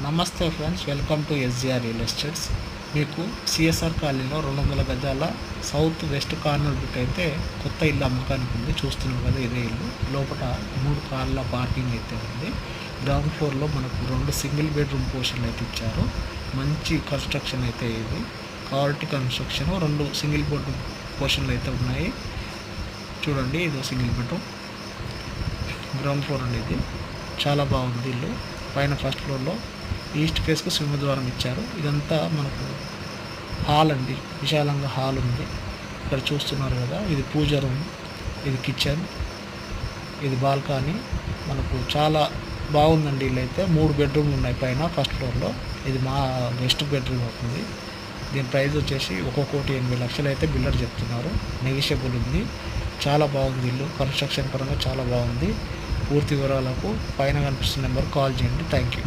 నమస్తే friends, welcome to SGR real estates. మీకు CSR కాలనీలో 200 గజాల సౌత్ వెస్ట్ కార్నర్ బిట్ అయితే కొత్త ఇల్లు అమ్మకానికి ఉంది. చూస్తున్నాం కదా, ఇదే ఇల్లు. లోపల 3 కార్ల పార్కింగ్ అయితే ఉంది. గ్రౌండ్ ఫ్లోర్లో మనకు 2 సింగిల్ బెడ్రూమ్ పోర్షన్లు అయితే ఇచ్చారు. మంచి కన్స్ట్రక్షన్ అయితే ఇది, క్వాలిటీ కన్స్ట్రక్షన్. 2 సింగిల్ బెడ్రూమ్ పోర్షన్లు అయితే ఉన్నాయి. చూడండి, ఇది సింగిల్ బెడ్రూమ్ గ్రౌండ్ ఫ్లోర్ అండి. ఇది చాలా బాగుంది ఇల్లు. పైన ఫస్ట్ ఫ్లోర్లో ఈస్ట్ ఫేస్కు సింహద్వారం ఇచ్చారు. ఇదంతా మనకు హాల్ అండి, విశాలంగా హాల్ ఉంది. ఇక్కడ చూస్తున్నారు కదా, ఇది పూజ రూమ్, ఇది కిచెన్, ఇది బాల్కనీ. మనకు చాలా బాగుందండి ఇల్లు అయితే. 3 బెడ్రూమ్లు ఉన్నాయి పైన ఫస్ట్ ఫ్లోర్లో. ఇది మా వెస్ట్ బెడ్రూమ్ అవుతుంది. దీని ప్రైస్ వచ్చేసి 1,80,00,000 అయితే బిల్డర్ చెప్తున్నారు. నెగిషియబుల్ ఉంది. చాలా బాగుంది ఇల్లు, కన్స్ట్రక్షన్ పరంగా చాలా బాగుంది. పూర్తి వివరాలకు పైన కనిపిస్తున్న నెంబర్ కాల్ చేయండి. Thank you.